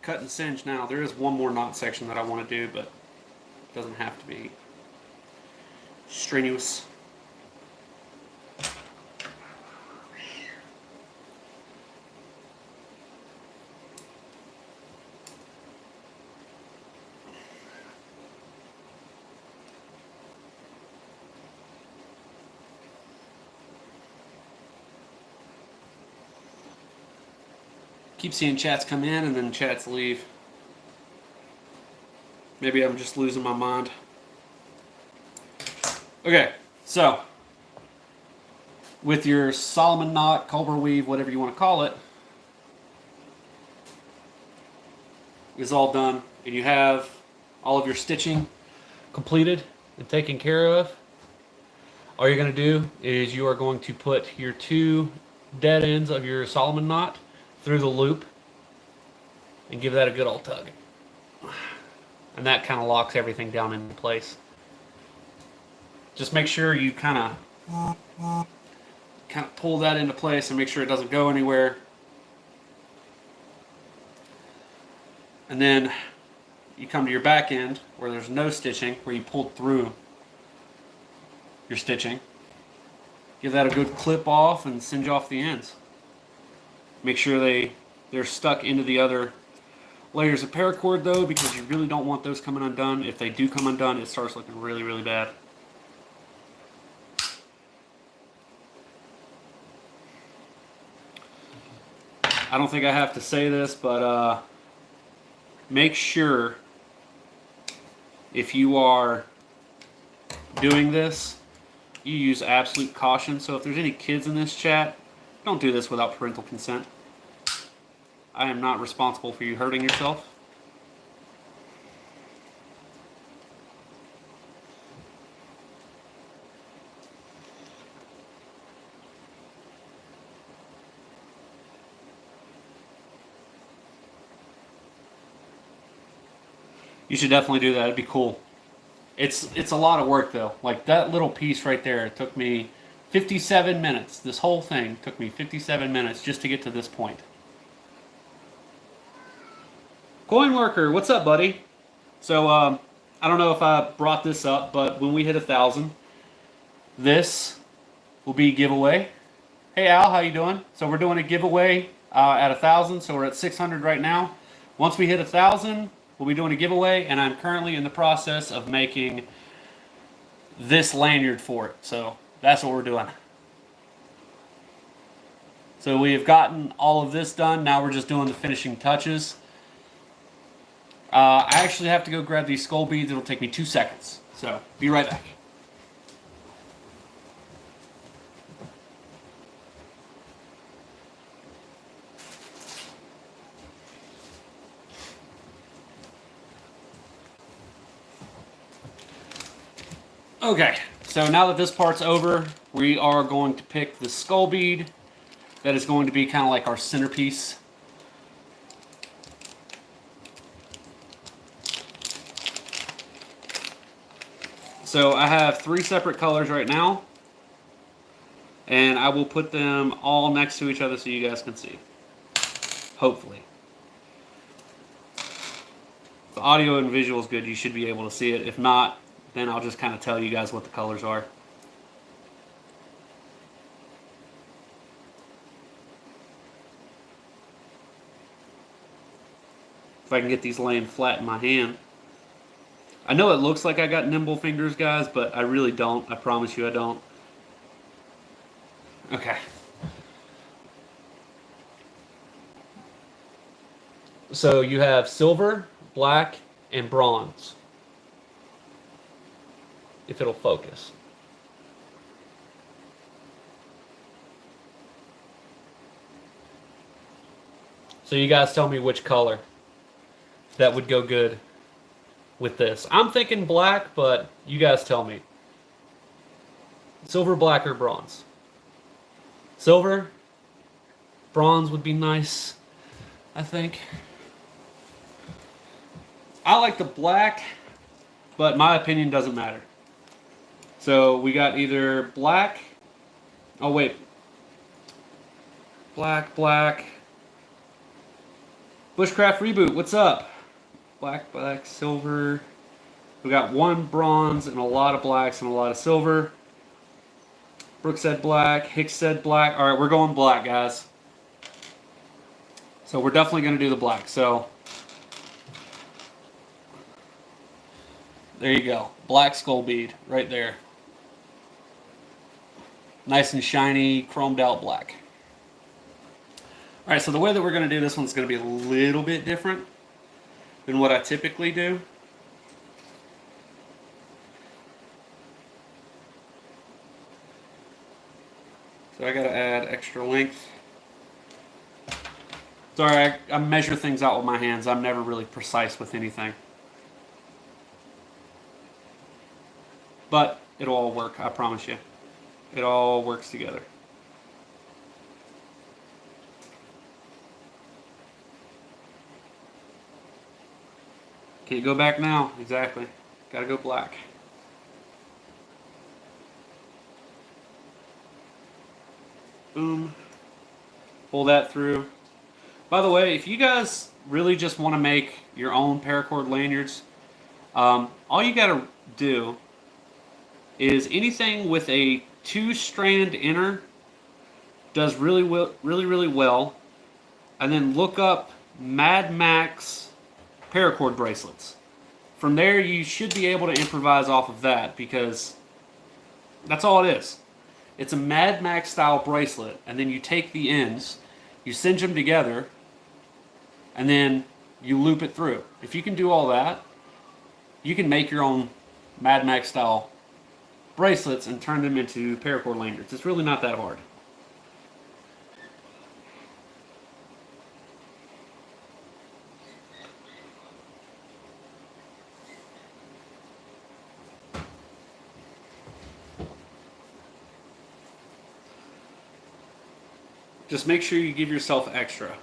cut and singe now. There is one more knot section that I want to do, but it doesn't have to be strenuous. Keep seeing chats come in and then chats leave. Maybe I'm just losing my mind. Okay, so with your Solomon knot, cobra weave, whatever you want to call it, is all done, and you have all of your stitching completed and taken care of, all you're going to do is you are going to put your 2 dead ends of your Solomon knot through the loop and give that a good old tug. And that kind of locks everything down into place. Just make sure you kind of pull that into place and make sure it doesn't go anywhere. And then you come to your back end where there's no stitching, where you pulled through your stitching. Give that a good clip off and singe off the ends. Make sure they're stuck into the other layers of paracord though, because you really don't want those coming undone. If they do come undone, it starts looking really, really bad. I don't think I have to say this, but make sure if you are doing this, you use absolute caution. So if there's any kids in this chat, don't do this without parental consent. I am not responsible for you hurting yourself. You should definitely do that. It'd be cool. It's a lot of work though. Like that little piece right there, it took me 57 minutes. This whole thing took me 57 minutes just to get to this point. Coin worker, what's up, buddy? So I don't know if I brought this up, but when we hit 1,000, this will be giveaway. Hey Al, how you doing? So we're doing a giveaway at 1,000. So we're at 600 right now. Once we hit 1,000, we'll be doing a giveaway, and I'm currently in the process of making this lanyard for it. So that's what we're doing. So we have gotten all of this done. Now we're just doing the finishing touches. I actually have to go grab these skull beads. It'll take me 2 seconds. So be right back. Okay, so now that this part's over, we are going to pick the skull bead. That is going to be kind of like our centerpiece. So I have 3 separate colors right now, and I will put them all next to each other so you guys can see. Hopefully. If the audio and visual is good, you should be able to see it. If not, then I'll just kind of tell you guys what the colors are. If I can get these laying flat in my hand. I know it looks like I got nimble fingers, guys, but I really don't. I promise you I don't. Okay. So you have silver, black, and bronze. If it'll focus. So you guys tell me which color that would go good with this. I'm thinking black, but you guys tell me. Silver, black, or bronze? Silver, bronze would be nice, I think. I like the black, but my opinion doesn't matter. So we got either black. Oh wait. Black, black. Bushcraft Reboot, what's up? Black, black, silver. We got 1 bronze and a lot of blacks and a lot of silver. Brooke said black. Hicks said black. All right, we're going black, guys. So we're definitely going to do the black. So there you go. Black skull bead right there. Nice and shiny, chromed out black. All right, so the way that we're going to do this one's going to be a little bit different than what I typically do. So I gotta add extra length. Sorry, I measure things out with my hands. I'm never really precise with anything. But it'll all work, I promise you. It all works together. Can't go back now, exactly. Gotta go black. Boom. Pull that through. By the way, if you guys really just want to make your own paracord lanyards, all you gotta do is anything with a 2-strand inner does really well, and then look up Mad Max paracord bracelets. From there, you should be able to improvise off of that, because that's all it is. It's a Mad Max style bracelet, and then you take the ends, you cinch them together, and then you loop it through. If you can do all that, you can make your own Mad Max style bracelets and turn them into paracord lanyards. It's really not that hard. Just make sure you give yourself extra.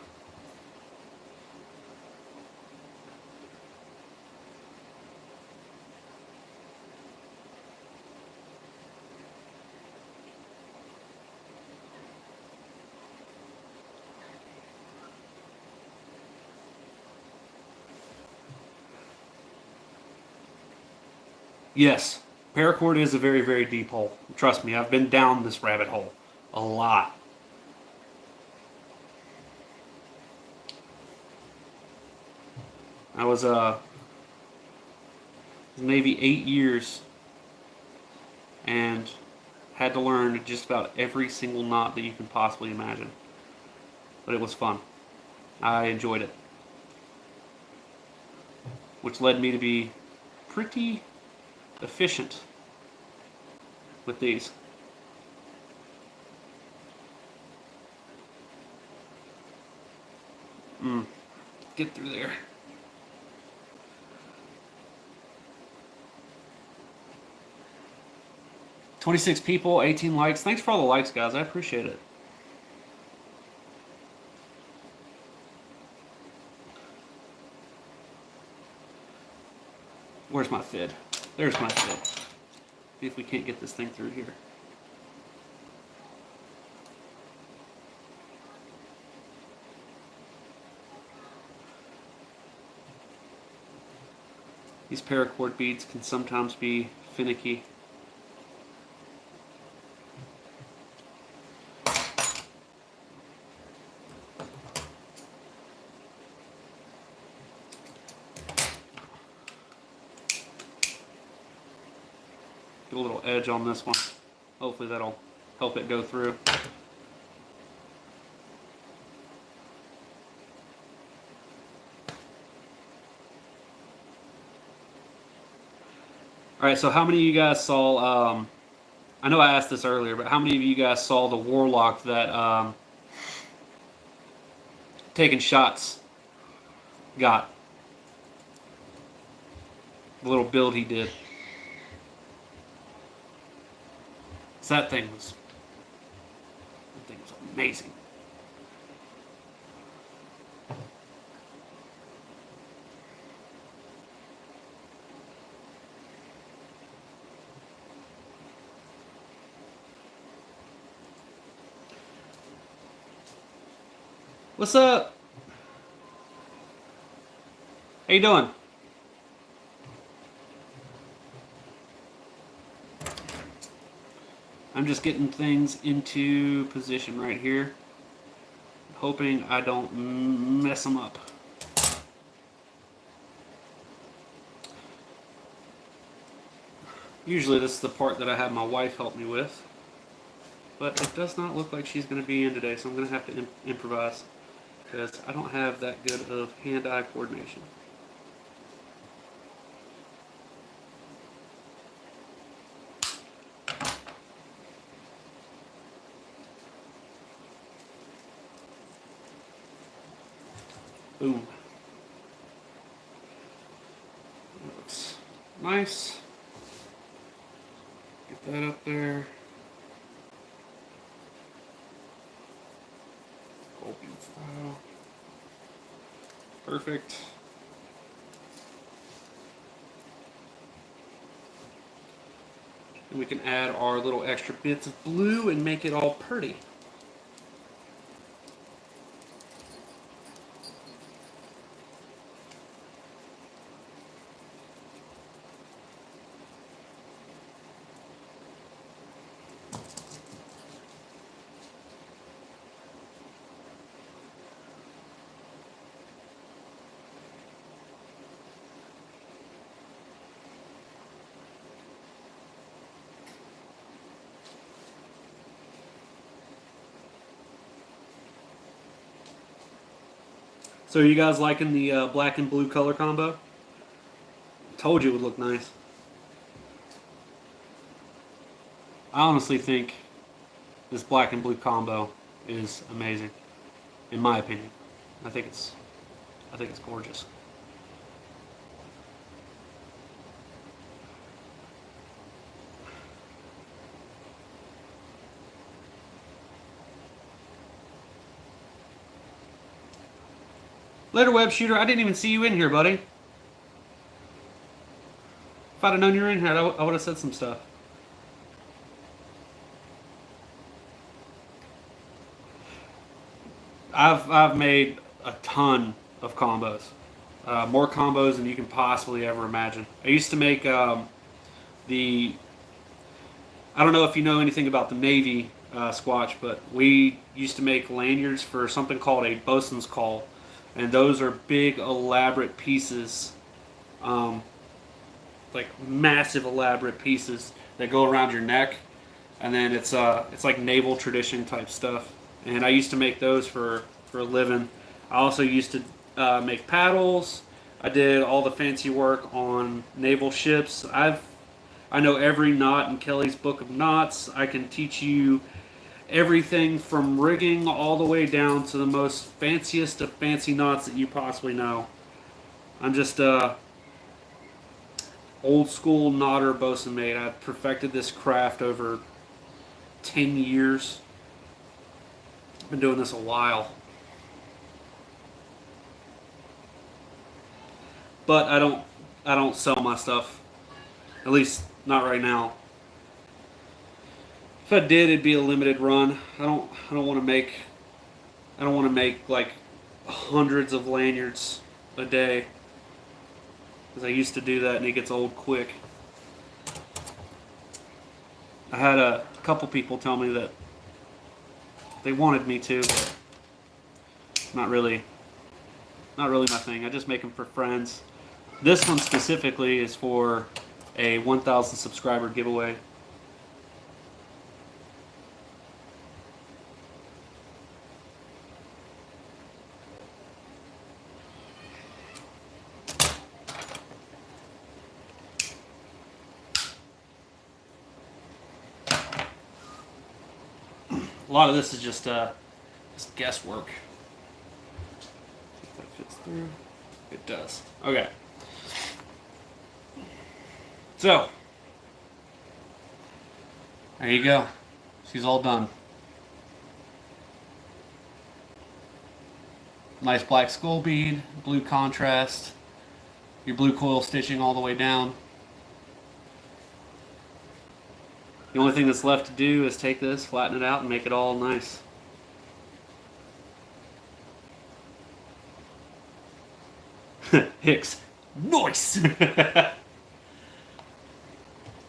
Yes, paracord is a very deep hole. Trust me, I've been down this rabbit hole a lot. I was Navy 8 years and had to learn just about every single knot that you can possibly imagine. But it was fun. I enjoyed it. Which led me to be pretty efficient with these. Get through there. "26 people, 18 likes. Thanks for all the likes, guys. I appreciate it. Where's my fid? There's my fid. See if we can't get this thing through here. These paracord beads can sometimes be finicky. Get a little edge on this one. Hopefully that'll help it go through. Alright, so how many of you guys saw, I know I asked this earlier, but how many of you guys saw the Warlock that Taking Shots got? The little build he did. So that thing was amazing. What's up? How you doing? I'm just getting things into position right here, hoping I don't mess them up. Usually this is the part that I have my wife help me with, but it does not look like she's going to be in today, so I'm going to have to improvise, because I don't have that good of hand-eye coordination. Boom. That looks nice. Get that up there. Gold bead style. Perfect. And we can add our little extra bits of blue and make it all pretty. So are you guys liking the black and blue color combo? Told you it would look nice. I honestly think this black and blue combo is amazing, in my opinion. I think it's gorgeous. Later, web shooter. I didn't even see you in here, buddy. If I'd have known you were in here, I would have said some stuff. I've made a ton of combos, more combos than you can possibly ever imagine. I used to make I don't know if you know anything about the Navy Squatch, but we used to make lanyards for something called a bosun's call. And those are big, elaborate pieces, like massive, elaborate pieces that go around your neck, and then it's like naval tradition type stuff. And I used to make those for a living. I also used to make paddles. I did all the fancy work on naval ships. I know every knot in Kelly's Book of Knots. I can teach you everything from rigging all the way down to the most fanciest of fancy knots that you possibly know. I'm just old school knotter bosun mate. I've perfected this craft over 10 years. I've been doing this a while. But I don't sell my stuff. At least not right now. If I did, it'd be a limited run. I don't want to make like hundreds of lanyards a day, because I used to do that and it gets old quick. I had a couple people tell me that they wanted me to, but not really my thing. I just make them for friends. This one specifically is for a 1,000 subscriber giveaway. A lot of this is just guesswork. If that fits through. It does. Okay. So, there you go. She's all done. Nice black skull bead, blue contrast, your blue coil stitching all the way down. The only thing that's left to do is take this, flatten it out, and make it all nice. Hicks. Nice!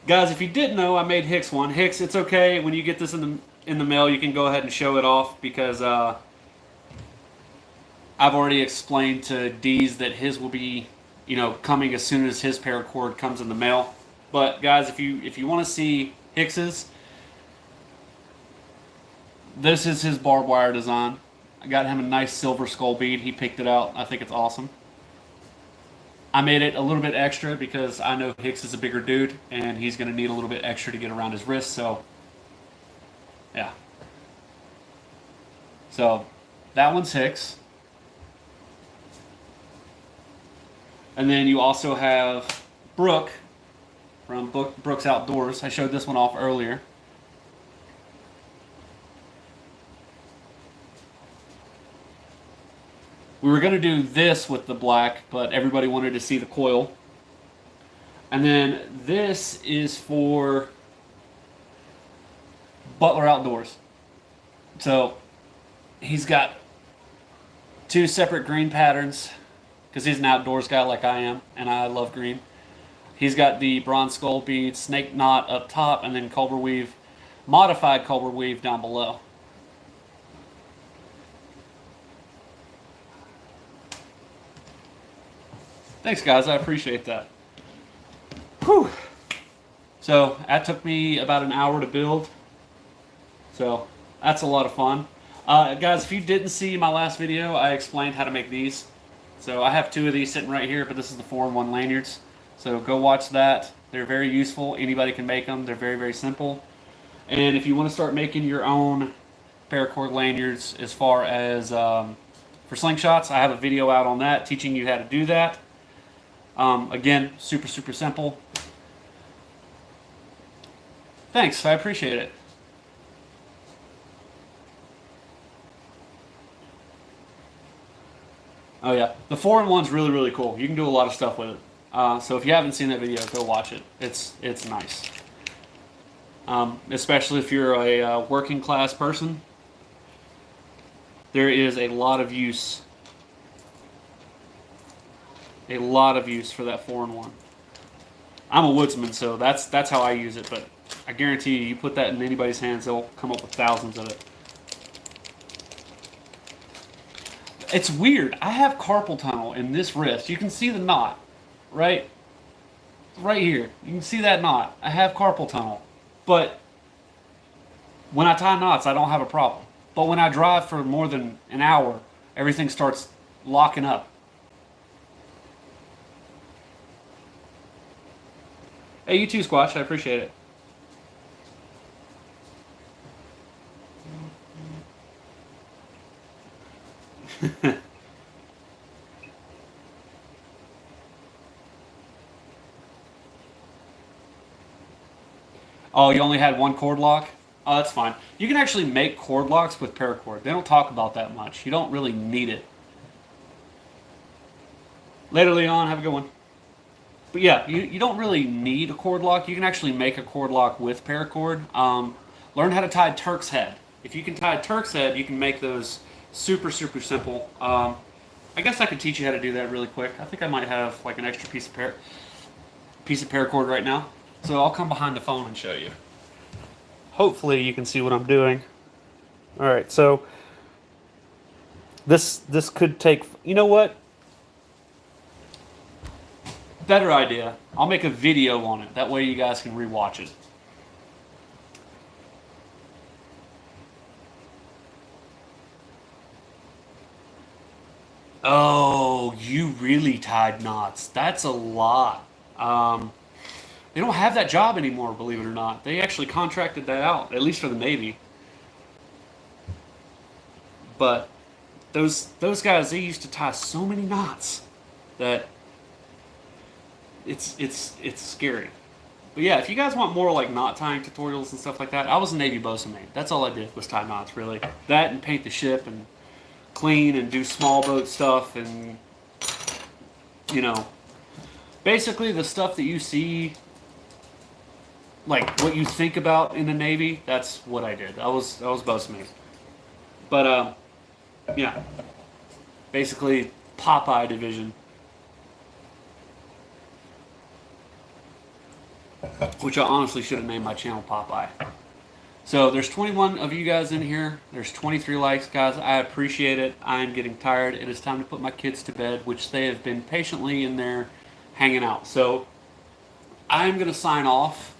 Guys, if you didn't know, I made Hicks one. Hicks, it's okay. When you get this in the mail, you can go ahead and show it off, because I've already explained to Deez that his will be, coming as soon as his paracord comes in the mail. But guys, if you want to see Hicks's, this is his barbed wire design. I got him a nice silver skull bead. He picked it out. I think it's awesome. I made it a little bit extra because I know Hicks is a bigger dude and he's going to need a little bit extra to get around his wrist. So, yeah. So, that one's Hicks. And then you also have Brooke from Brooks Outdoors. I showed this one off earlier. We were going to do this with the black, but everybody wanted to see the coil. And then this is for Butler Outdoors. So he's got two separate green patterns because he's an outdoors guy like I am, and I love green. He's got the bronze skull bead, snake knot up top, and then cobra weave, modified cobra weave down below. Thanks, guys. I appreciate that. Whew. So that took me about an hour to build. So that's a lot of fun. Guys, if you didn't see my last video, I explained how to make these. So I have two of these sitting right here, but this is the 4-in-1 lanyards. So go watch that. They're very useful. Anybody can make them. They're very, very simple. And if you want to start making your own paracord lanyards as far as for slingshots, I have a video out on that teaching you how to do that. Again, super, super simple. Thanks, I appreciate it. Oh yeah, the 4-in-1's really, really cool. You can do a lot of stuff with it. So if you haven't seen that video, go watch it. It's nice. Especially if you're a working class person. There is a lot of use. A lot of use for that 4-in-1. I'm a woodsman, so that's how I use it, but I guarantee you put that in anybody's hands, they'll come up with thousands of it. It's weird. I have carpal tunnel in this wrist. You can see the knot, right? Right here. You can see that knot. I have carpal tunnel. But when I tie knots, I don't have a problem. But when I drive for more than an hour, everything starts locking up. Hey, you too, Squatch. I appreciate it. Oh, you only had one cord lock? Oh, that's fine. You can actually make cord locks with paracord. They don't talk about that much. You don't really need it. Later, Leon. Have a good one. But yeah, you don't really need a cord lock. You can actually make a cord lock with paracord. Learn how to tie Turk's head. If you can tie Turk's head, you can make those super, super simple. I guess I could teach you how to do that really quick. I think I might have like an extra piece of paracord right now. So I'll come behind the phone and show you. Hopefully you can see what I'm doing. All right, so this could take, you know what? Better idea. I'll make a video on it. That way you guys can rewatch it. Oh, you really tied knots. That's a lot. They don't have that job anymore, believe it or not. They actually contracted that out, at least for the Navy. But those guys, they used to tie so many knots that it's scary. But yeah, if you guys want more like knot tying tutorials and stuff like that, I was a Navy bosun mate. That's all I did was tie knots, really. That and paint the ship and clean and do small boat stuff and, you know, basically the stuff that you see, like what you think about in the Navy, that's what I did. I was bosun mate. But yeah, basically Popeye division. Which I honestly should have named my channel Popeye. So there's 21 of you guys in here. There's 23 likes, guys. I appreciate it. I am getting tired. It is time to put my kids to bed, which they have been patiently in there hanging out. So I'm going to sign off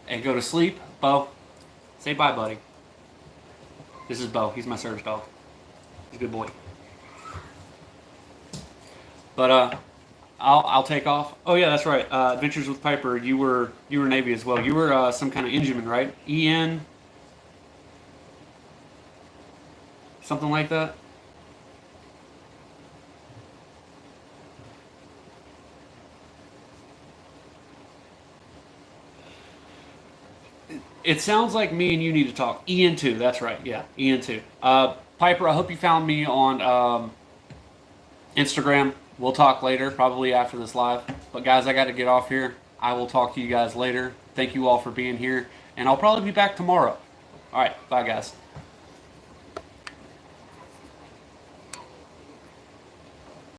and go to sleep. Bo, say bye, buddy. This is Bo. He's my service dog. He's a good boy. But I'll take off. Oh yeah, that's right. Adventures with Piper. You were Navy as well. You were some kind of engineman, right? EN, something like that. It sounds like me and you need to talk. Ian too. That's right. Yeah, Ian too. Piper, I hope you found me on Instagram. We'll talk later, probably after this live. But guys, I got to get off here. I will talk to you guys later. Thank you all for being here, and I'll probably be back tomorrow. All right, bye guys.